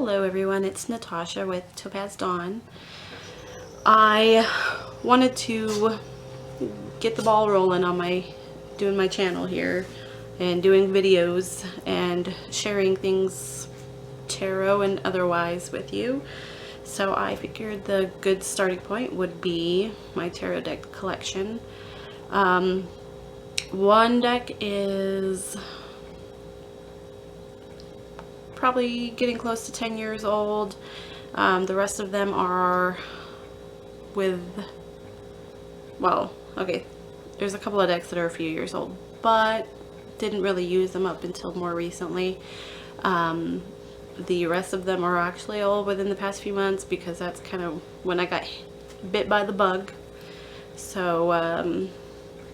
Hello everyone, it's Natasha with Topaz Dawn. I wanted to get the ball rolling on doing my channel here and doing videos and sharing things tarot and otherwise with you. So I figured the good starting point would be my tarot deck collection. One deck is probably getting close to 10 years old. The rest of them are okay, there's a couple of decks that are a few years old, but didn't really use them up until more recently. The rest of them are actually all within the past few months because that's kind of when I got bit by the bug. So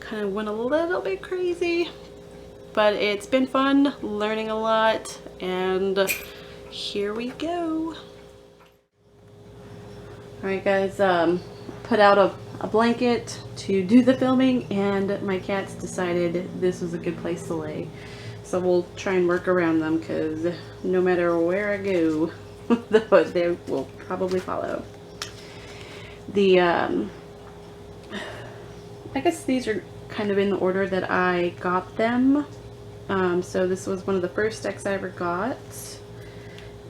kind of went a little bit crazy, but it's been fun, learning a lot, and here we go. Alright guys, put out a blanket to do the filming, and my cats decided this was a good place to lay. So we'll try and work around them, because no matter where I go, they will probably follow. I guess these are kind of in the order that I got them. So this was one of the first decks I ever got,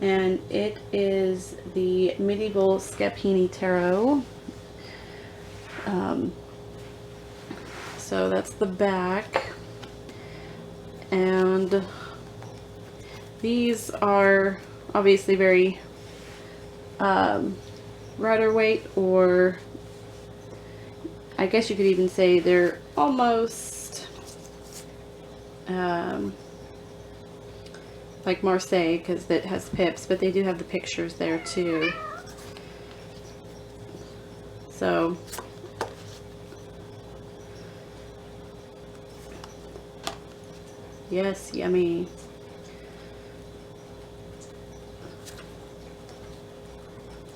and it is the Medieval Scapini Tarot. So that's the back, and these are obviously very Waite, or I guess you could even say they're almost like Marseille, because it has pips, but they do have the pictures there too. So yes, yummy.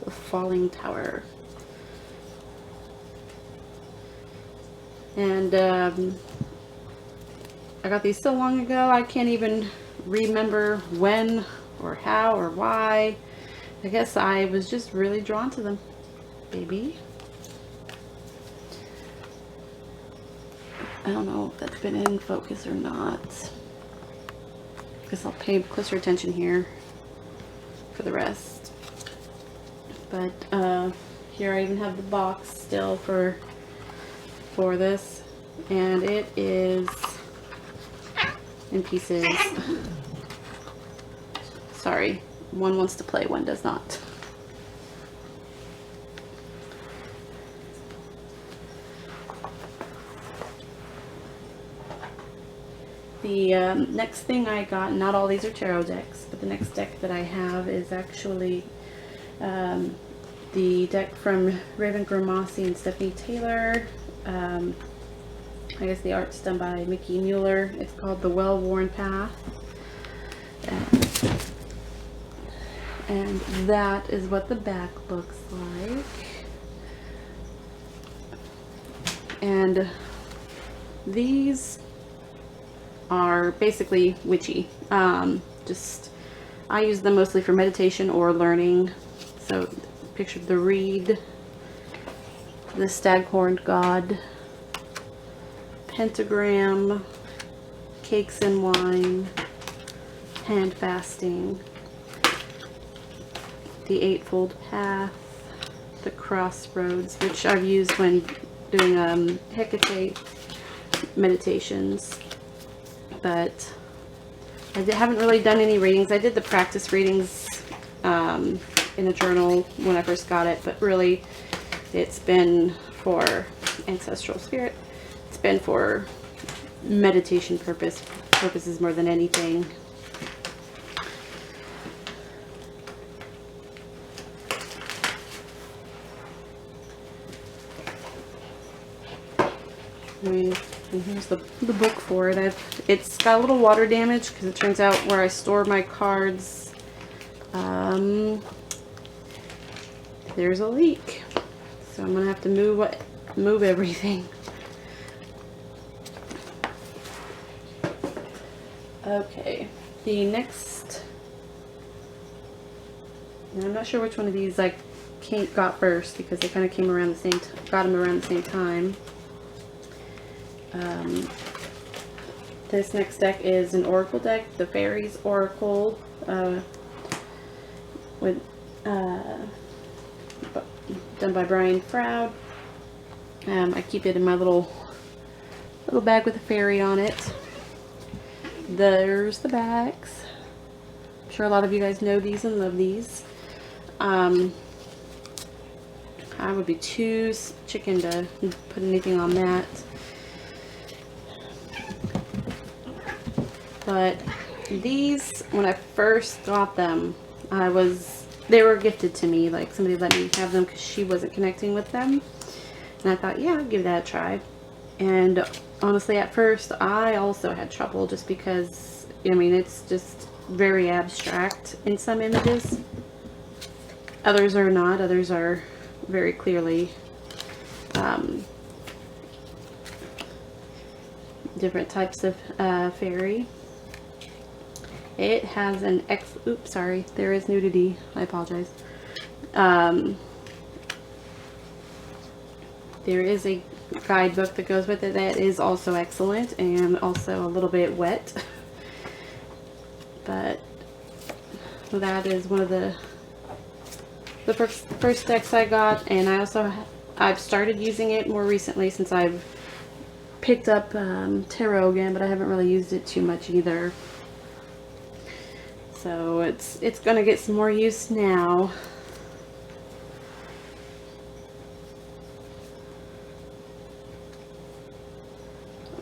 The Falling Tower. And I got these so long ago I can't even remember when or how or why. I guess I was just really drawn to them, baby. I don't know if that's been in focus or not. Guess I'll pay closer attention here for the rest. But here I even have the box still for this, and it is in pieces. Sorry, one wants to play, one does not. The next thing I got, not all these are tarot decks, but the next deck that I have is actually the deck from Raven Grimassi and Stephanie Taylor. I guess the art's done by Mickey Mueller. It's called the Wellworn Path. And that is what the back looks like. And these are basically witchy. I use them mostly for meditation or learning. So picture the reed, the staghorned god, pentagram, cakes and wine, hand fasting, the eightfold path, the crossroads, which I've used when doing Hecate meditations, but I haven't really done any readings. I did the practice readings in a journal when I first got it, but really it's been for ancestral spirit. It's been for meditation purposes more than anything. And here's the book for it. It's got a little water damage because it turns out where I store my cards, there's a leak. So I'm gonna have to move everything. Okay, the next And I'm not sure which one of these I got first because they kind of came around the same got them around the same time. This next deck is an Oracle deck, the Fairies Oracle, with done by Brian Froud. I keep it in my little bag with a fairy on it. There's the backs. I'm sure a lot of you guys know these and love these. I would be too chicken to put anything on that. But these, when I first got them, they were gifted to me. Like, somebody let me have them because she wasn't connecting with them. And I thought, yeah, I'll give that a try. And honestly, at first, I also had trouble just because, I mean, it's just very abstract in some images. Others are not. Others are very clearly different types of fairy. It has an oops, sorry, there is nudity. I apologize. There is a guidebook that goes with it that is also excellent and also a little bit wet. But that is one of the first decks I got, and I've started using it more recently since I've picked up tarot again, but I haven't really used it too much either. So it's gonna get some more use now.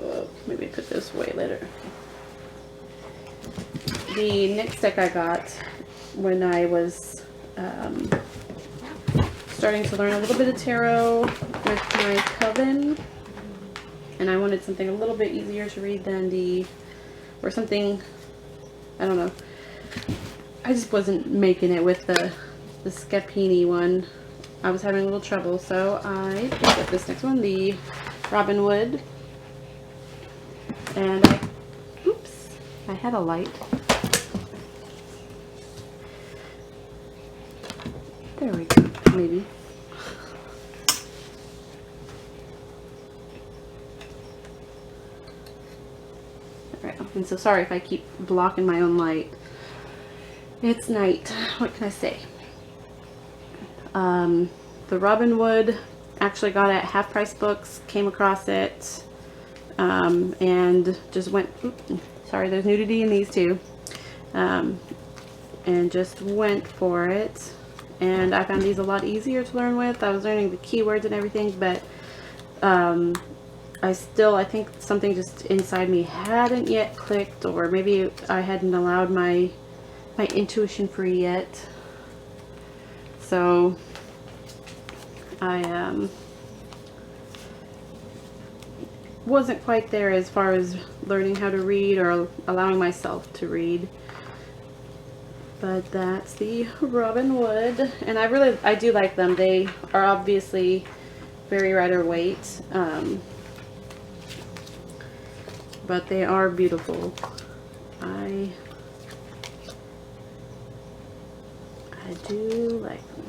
Oh, maybe put this away later. The next deck I got when I was starting to learn a little bit of tarot with my coven, and I wanted something a little bit easier to read than or something, I don't know. I just wasn't making it with the Scapini one. I was having a little trouble, so I picked up this next one, the Robin Wood. And oops, I had a light. There we go, maybe. Alright, I'm so sorry if I keep blocking my own light. It's night. What can I say? The Robin Wood, actually got it at Half Price Books, came across it, and just went, oops, sorry, there's nudity in these too, and just went for it. And I found these a lot easier to learn with. I was learning the keywords and everything, but I think something just inside me hadn't yet clicked, or maybe I hadn't allowed my intuition free yet. So I wasn't quite there as far as learning how to read or allowing myself to read. But that's the Robin Wood, and I do like them. They are obviously very Waite, but they are beautiful. I do like them.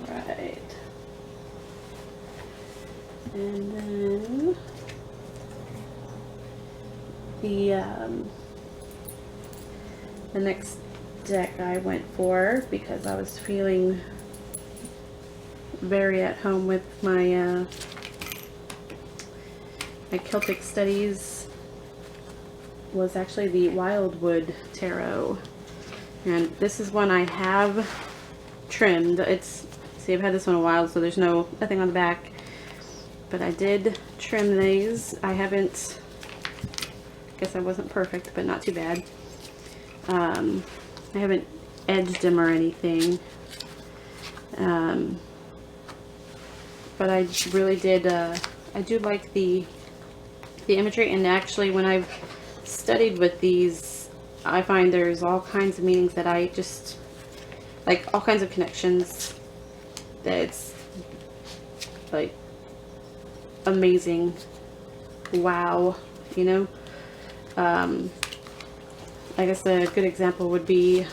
Alright. And then the next deck I went for, because I was feeling very at home with my my Celtic studies, was actually the Wildwood Tarot. And this is one I have trimmed. See, I've had this one a while, so there's nothing on the back. But I did trim these. I guess I wasn't perfect, but not too bad. I haven't edged them or anything. But I really did, I do like the imagery, and actually when I've studied with these, I find there's all kinds of meanings that I just, like, all kinds of connections that it's, like, amazing wow, you know. I guess a good example would be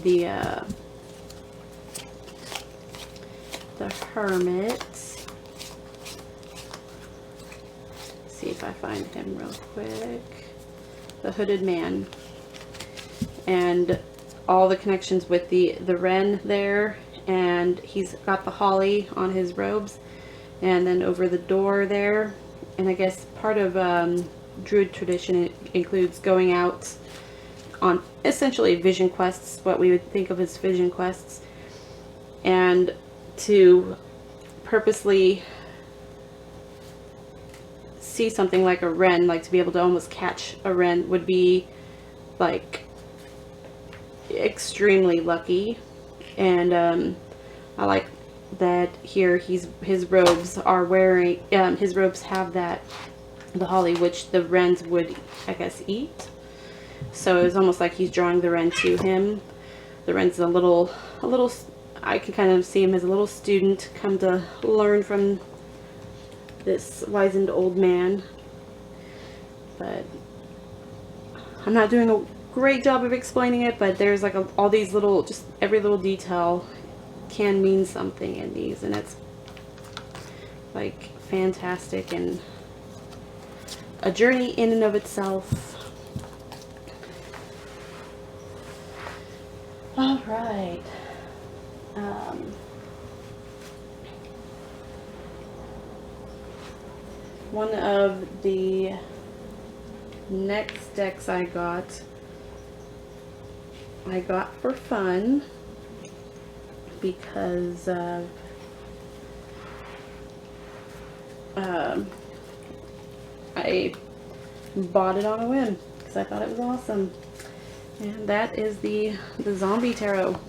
the Hermit. Let's see if I find him real quick. The Hooded Man, and all the connections with the wren there, and he's got the holly on his robes, and then over the door there. And I guess part of Druid tradition includes going out on essentially vision quests, what we would think of as vision quests, and to purposely see something like a wren, like to be able to almost catch a wren, would be like extremely lucky. And I like that here his robes are wearing, his robes have that, the holly, which the wrens would, I guess, eat. So it's almost like he's drawing the wren to him. The wren's a little, I can kind of see him as a little student come to learn from this wizened old man. But I'm not doing a great job of explaining it, but there's like all these little, just every little detail can mean something in these, and it's like fantastic and a journey in and of itself. All right. One of the next decks I got for fun because I bought it on a whim because I thought it was awesome, and that is the Zombie Tarot.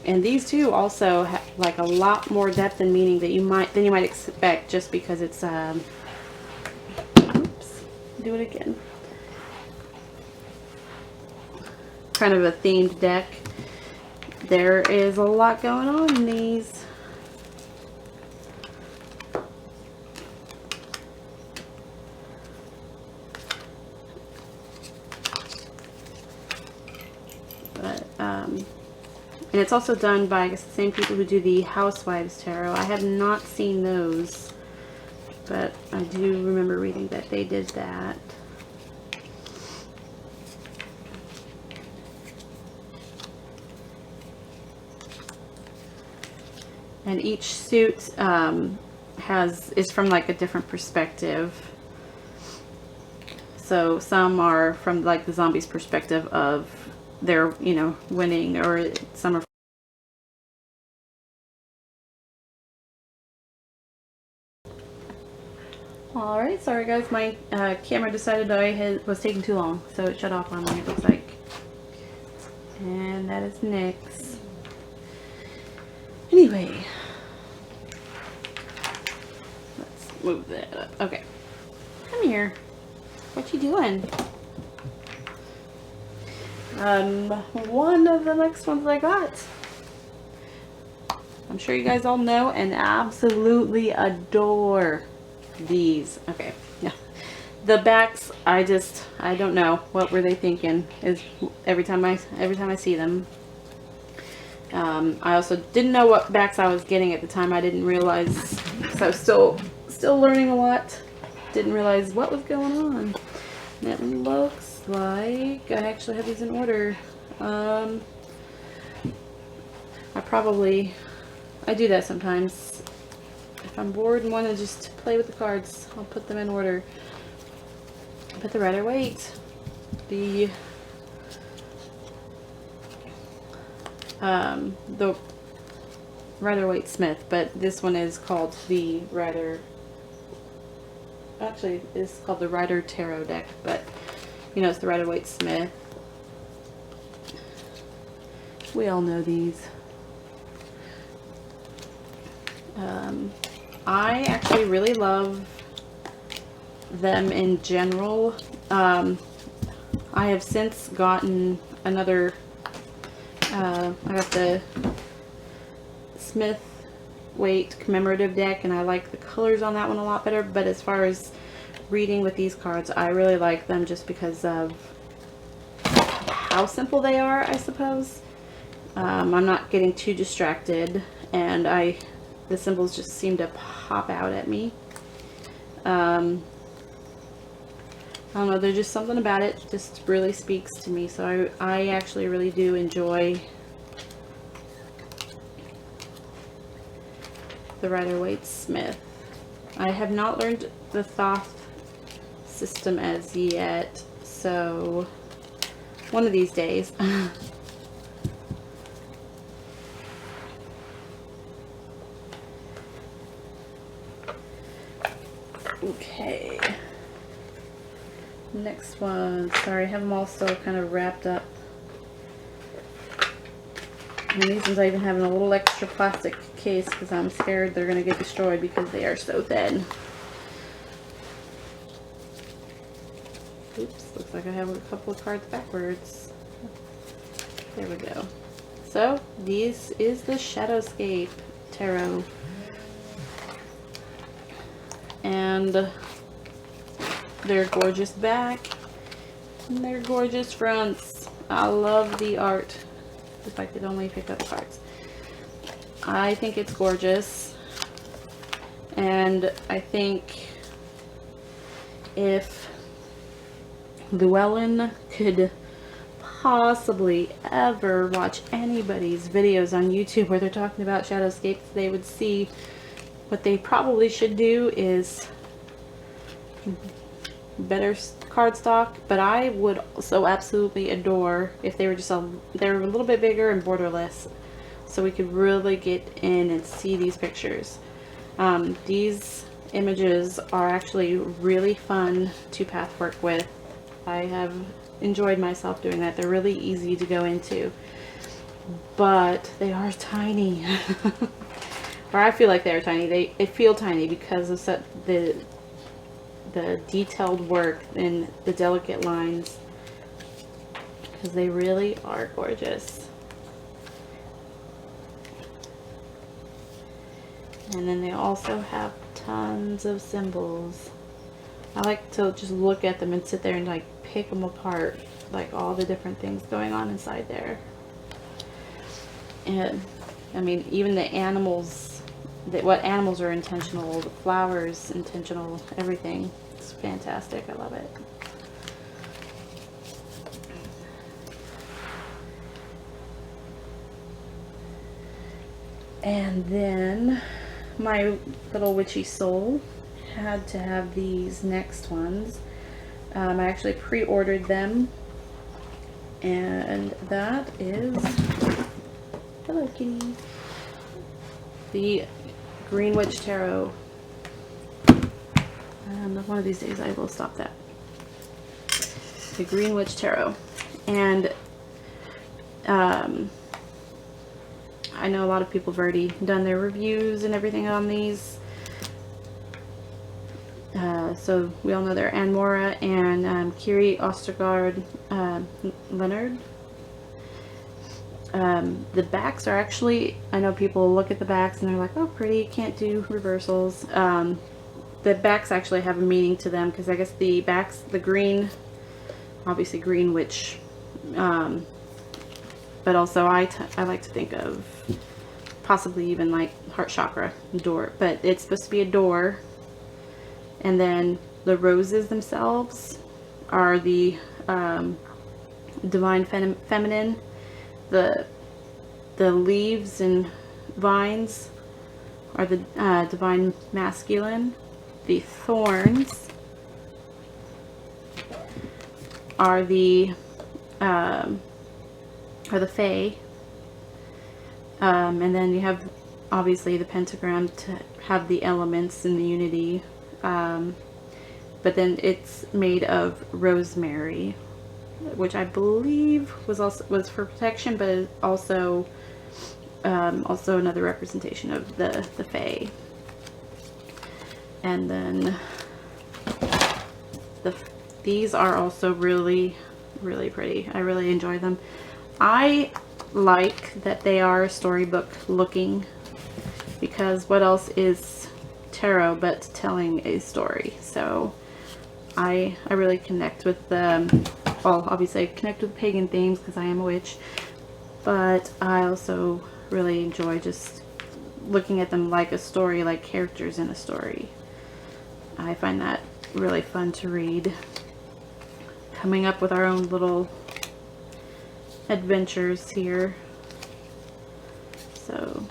And these two also have like a lot more depth and meaning than you might expect, just because it's oops, do it again. Kind of a themed deck. There is a lot going on in these. But and it's also done by, I guess, the same people who do the Housewives Tarot. I have not seen those, but I do remember reading that they did that. And each suit is from like a different perspective. So some are from like the zombie's perspective of their, you know, winning, or some are. Alright, sorry guys, my camera decided I was taking too long, so it shut off on me, it looks like. And that is Nyx. Anyway, let's move that up. Okay, come here. What you doing? One of the next ones I got, I'm sure you guys all know and absolutely adore these. Okay, yeah, the backs, I don't know what were they thinking, is every time I see them. I also didn't know what backs I was getting at the time. I didn't realize, because I was still learning a lot. Didn't realize what was going on. And it looks like I actually have these in order. I do that sometimes. If I'm bored and want to just play with the cards, I'll put them in order. But the Rider Waite, the Rider Waite Smith, but this one is called the Rider. Actually, it's called the Rider Tarot deck, but you know, it's the Rider Waite Smith. We all know these. I actually really love them in general. I have since gotten another, I got the Smith Waite commemorative deck, and I like the colors on that one a lot better. But as far as reading with these cards, I really like them just because of how simple they are, I suppose. I'm not getting too distracted, and the symbols just seem to pop out at me. I don't know, there's just something about it just really speaks to me. So I actually really do enjoy the Rider-Waite-Smith. I have not learned the Thoth system as yet, so one of these days. Okay. Next one. Sorry, I have them all still kind of wrapped up. And these ones I even have in a little extra plastic case because I'm scared they're going to get destroyed because they are so thin. Oops, looks like I have a couple of cards backwards. There we go. So, this is the Shadowscape Tarot. And their gorgeous back and their gorgeous fronts. I love the art. If I could only pick up cards. I think it's gorgeous, and I think if Llewellyn could possibly ever watch anybody's videos on YouTube where they're talking about Shadowscapes, they would see what they probably should do is better cardstock. But I would also absolutely adore if they were they're a little bit bigger and borderless, so we could really get in and see these pictures. These images are actually really fun to path work with. I have enjoyed myself doing that. They're really easy to go into, but they are tiny. Or I feel like they're tiny. They feel tiny because of the detailed work and the delicate lines, because they really are gorgeous. And then they also have tons of symbols. I like to just look at them and sit there and like pick them apart, like all the different things going on inside there. And I mean, even the animals, what animals are intentional, the flowers intentional, everything. It's fantastic. I love it. And then my little witchy soul had to have these next ones. I actually pre-ordered them, and that is, hello kitty, the Green Witch Tarot. One of these days I will stop that. The Green Witch Tarot. And I know a lot of people have already done their reviews and everything on these. So we all know they're Anne Mora and Kiri Ostergaard Leonard. The backs are actually, I know people look at the backs and they're like, oh pretty, can't do reversals. The backs actually have a meaning to them, because I guess the backs, the green, obviously Green Witch, but also I like to think of possibly even like heart chakra door, but it's supposed to be a door. And then the roses themselves are the divine feminine. The leaves and vines are the divine masculine. The thorns are the fae. And then you have obviously the pentagram to have the elements and the unity. But then it's made of rosemary, which I believe was for protection, but also another representation of the fae. And then these are also really, really pretty. I really enjoy them. I like that they are storybook looking, because because what else is tarot but telling a story? So I really connect with well, obviously I connect with pagan themes because I am a witch, but I also really enjoy just looking at them like a story, like characters in a story. I find that really fun to read. Coming up with our own little adventures here. So,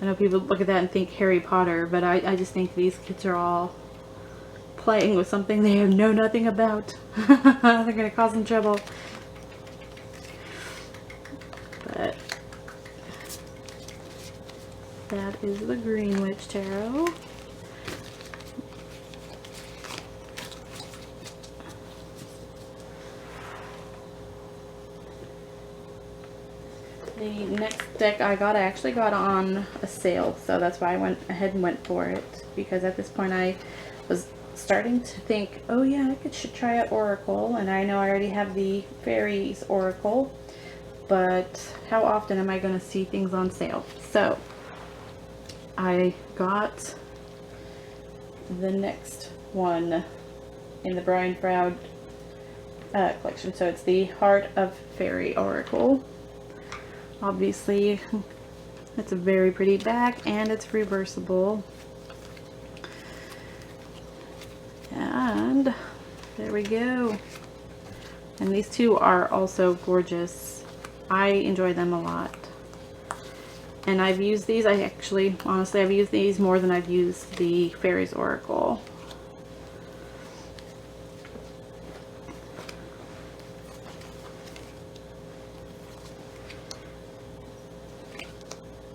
I know people look at that and think Harry Potter, but I just think these kids are all playing with something they know nothing about. They're going to cause them trouble. But that is the Green Witch Tarot. The next deck I actually got on a sale, so that's why I went ahead and went for it, because at this point I was starting to think, oh yeah, should try an Oracle, and I know I already have the Fairies Oracle, but how often am I going to see things on sale? So I got the next one in the Brian Froud collection, so it's the Heart of Fairy Oracle. Obviously, it's a very pretty back, and it's reversible. And there we go. And these two are also gorgeous. I enjoy them a lot. And I've used these, honestly, I've used these more than I've used the Fairies Oracle.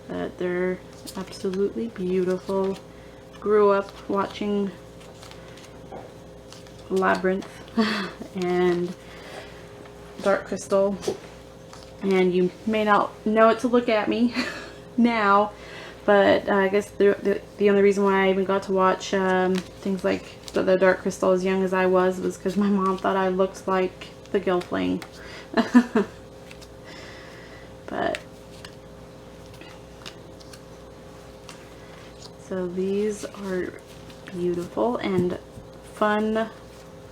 But they're absolutely beautiful. Grew up watching Labyrinth and Dark Crystal, and you may not know it to look at me now, but I guess the only reason why I even got to watch things like the Dark Crystal as young as I was because my mom thought I looked like the Gelfling. But so these are beautiful and fun,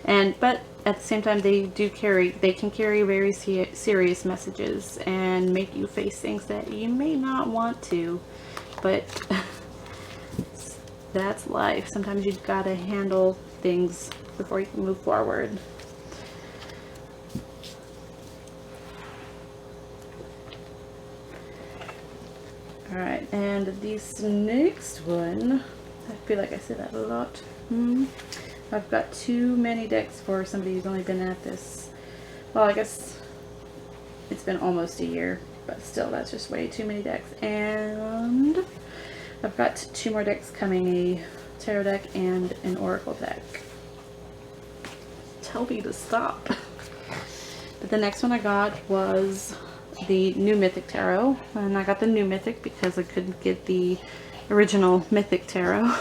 but at the same time they can carry very serious messages and make you face things that you may not want to, but that's life. Sometimes you've got to handle things before you can move forward. Alright, and this next one, I feel like I say that a lot. I've got too many decks for somebody who's only been at this. Well, I guess it's been almost a year, but still, that's just way too many decks. And I've got 2 more decks coming, a tarot deck and an oracle deck. Tell me to stop. But the next one I got was the new Mythic Tarot, and I got the new Mythic because I couldn't get the original Mythic Tarot.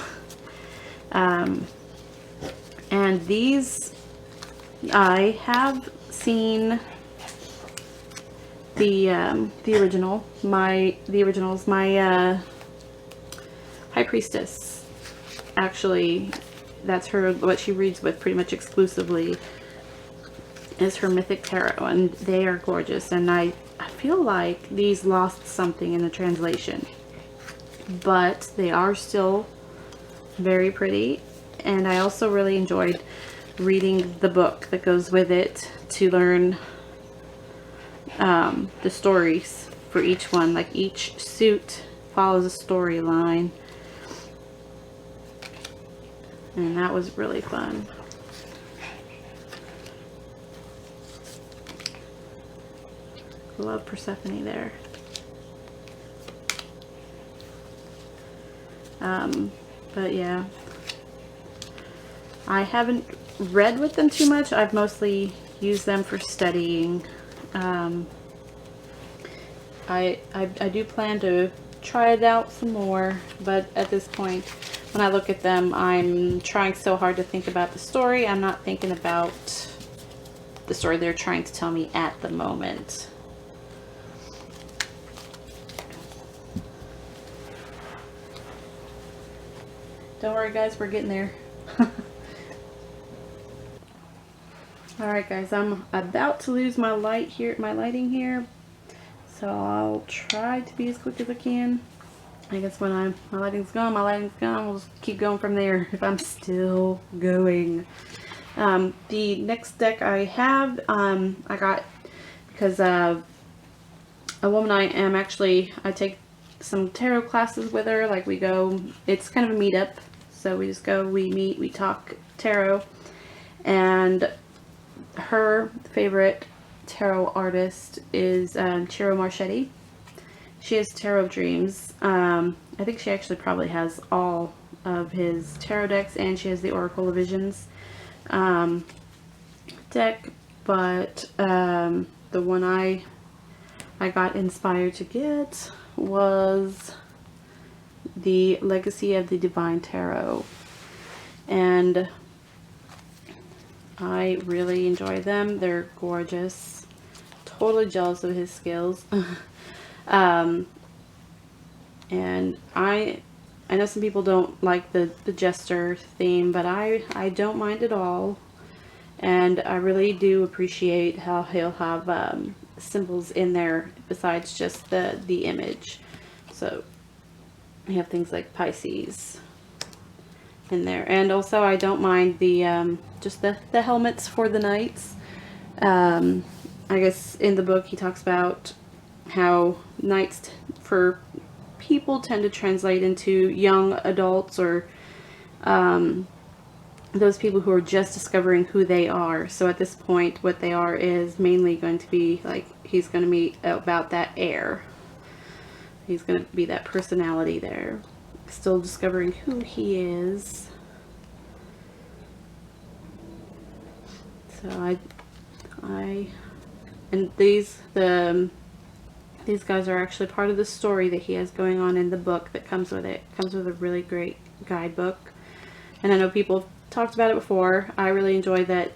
And these, I have seen the originals. My High Priestess, actually, that's what she reads with pretty much exclusively, is her Mythic Tarot, and they are gorgeous. And I feel like these lost something in the translation, but they are still very pretty. And I also really enjoyed reading the book that goes with it to learn the stories for each one. Like each suit follows a storyline, and that was really fun. Love Persephone there. But yeah, I haven't read with them too much. I've mostly used them for studying. I do plan to try it out some more, but at this point, when I look at them, I'm trying so hard to think about the story. I'm not thinking about the story they're trying to tell me at the moment. Don't worry guys, we're getting there. Alright guys, I'm about to lose my lighting here. So I'll try to be as quick as I can. I guess when my lighting's gone, we'll just keep going from there if I'm still going. The next deck I have, I got because a woman I take some tarot classes with her. Like we go, it's kind of a meetup. So we just go, we meet, we talk tarot. And her favorite tarot artist is Ciro Marchetti. She has Tarot of Dreams. I think she actually probably has all of his tarot decks, and she has the Oracle of Visions deck. But the one I got inspired to get was the Legacy of the Divine Tarot, and I really enjoy them. They're gorgeous. Totally jealous of his skills. And I know some people don't like the jester theme, but I don't mind at all. And I really do appreciate how he'll have symbols in there besides just the image. So we have things like Pisces in there, and also I don't mind the just the helmets for the knights. I guess in the book he talks about how knights for people tend to translate into young adults, or those people who are just discovering who they are. So at this point what they are is mainly going to be like, he's going to be about that air. He's going to be that personality there, still discovering who he is. So and these guys are actually part of the story that he has going on in the book that comes with it. It comes with a really great guidebook. And I know people have talked about it before. I really enjoy that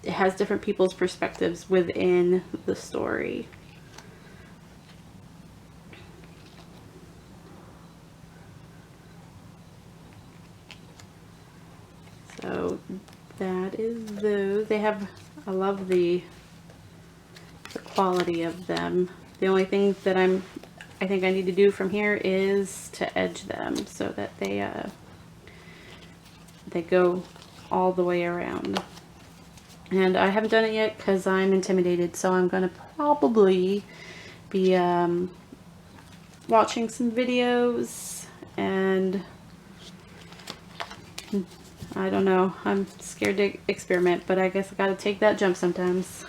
it has different people's perspectives within the story. So that is those. They have, I love the quality of them. The only thing that I think I need to do from here is to edge them so that they go all the way around. And I haven't done it yet because I'm intimidated, so I'm going to probably be watching some videos, and I don't know, I'm scared to experiment, but I guess I gotta take that jump sometimes.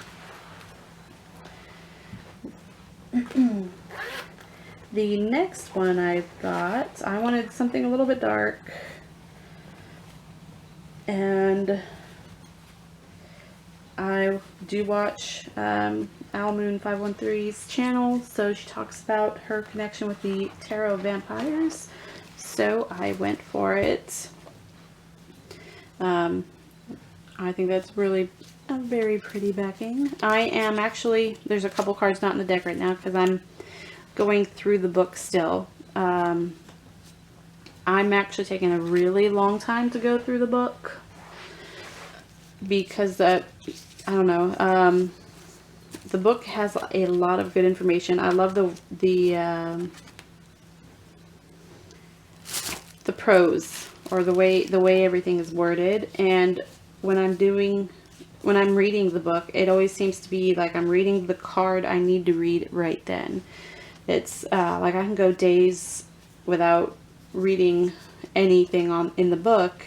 The next one I've got, I wanted something a little bit dark, and I do watch Owl Moon 513's channel, so she talks about her connection with the tarot vampires, so I went for it. I think that's really a very pretty backing. I am actually, there's a couple cards not in the deck right now because I'm going through the book still. I'm actually taking a really long time to go through the book because I don't know, the book has a lot of good information. I love the prose, or the way everything is worded. And when I'm reading the book, it always seems to be like I'm reading the card I need to read right then. It's like I can go days without reading anything in the book,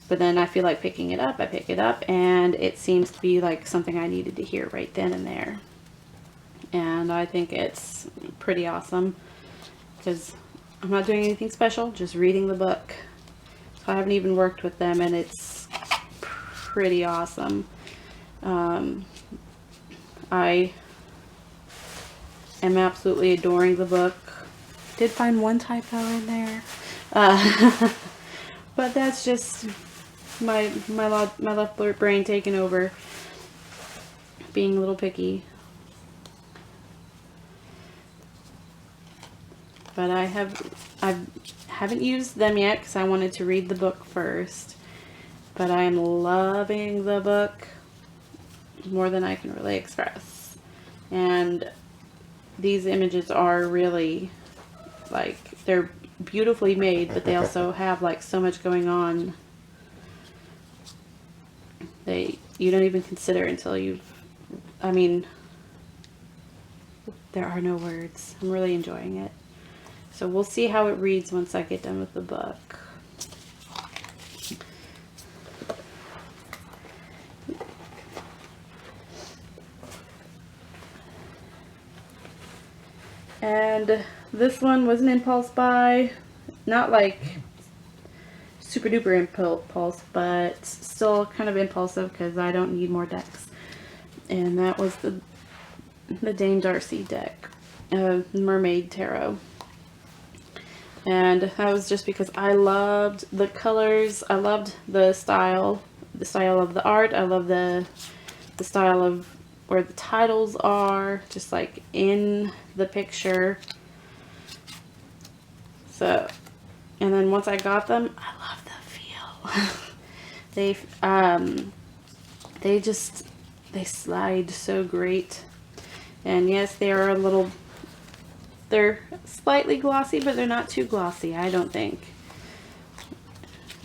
but then I feel like picking it up, I pick it up, and it seems to be like something I needed to hear right then and there. And I think it's pretty awesome because I'm not doing anything special, just reading the book. So I haven't even worked with them, and it's pretty awesome. I am absolutely adoring the book. Did find one typo in there, but that's just my left brain taking over. being a little picky. But I haven't used them yet because I wanted to read the book first. But I am loving the book more than I can really express. And these images are really, like, they're beautifully made, but they also have like so much going on. You don't even consider until I mean, there are no words. I'm really enjoying it. So we'll see how it reads once I get done with the book. And this one was an impulse buy. Not like super duper impulse, but still kind of impulsive because I don't need more decks. And that was the Dame Darcy deck, Mermaid Tarot. And that was just because I loved the colors, I loved the style of the art, I love the style of where the titles are, just like in the picture. So, and then once I got them, I love the feel. They slide so great. And yes, they are they're slightly glossy, but they're not too glossy, I don't think.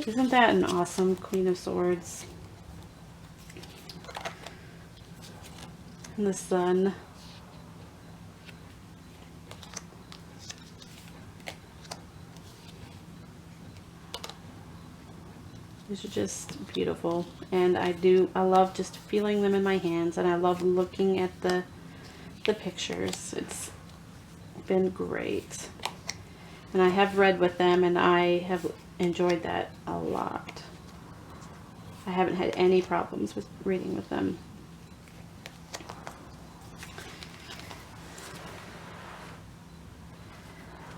Isn't that an awesome Queen of Swords? And the sun. These are just beautiful, and I love just feeling them in my hands, and I love looking at the pictures. It's been great, and I have read with them, and I have enjoyed that a lot. I haven't had any problems with reading with them.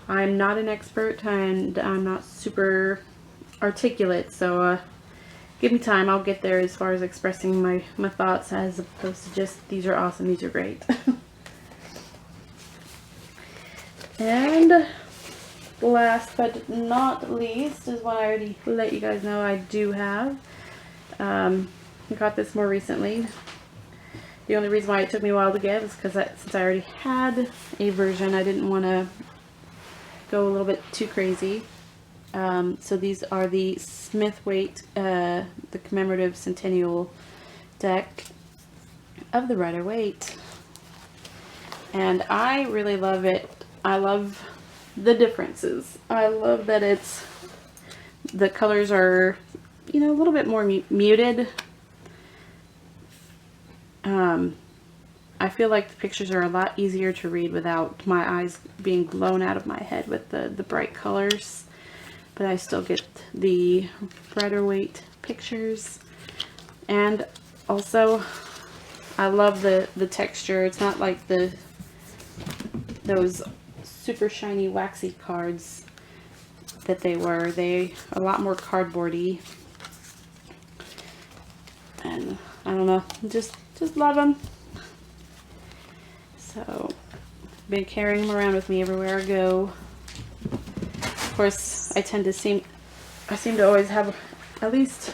I'm not an expert, and I'm not super articulate, so give me time. I'll get there as far as expressing my thoughts, as opposed to just, these are awesome, these are great. And last but not least is one I already let you guys know I do have. I got this more recently. The only reason why it took me a while to get is because since I already had a version, I didn't want to go a little bit too crazy. So these are the Waite, the commemorative centennial deck of the Rider Waite. And I really love it. I love the differences. I love that the colors are, you know, a little bit more muted. I feel like the pictures are a lot easier to read without my eyes being blown out of my head with the bright colors. But I still get the Rider Waite pictures. And also, I love the texture. It's not like those super shiny waxy cards that they were. They are a lot more cardboardy. And I don't know, just love them. So, been carrying them around with me everywhere I go. Of course, I seem to always have at least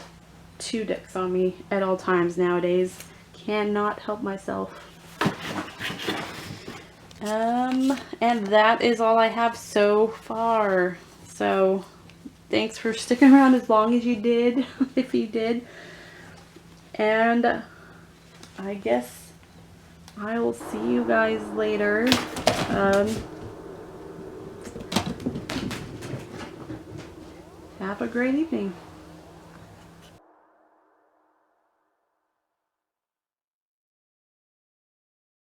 2 decks on me at all times nowadays. Cannot help myself. And that is all I have so far. So, thanks for sticking around as long as you did, if you did. And I guess I will see you guys later. Have a great evening.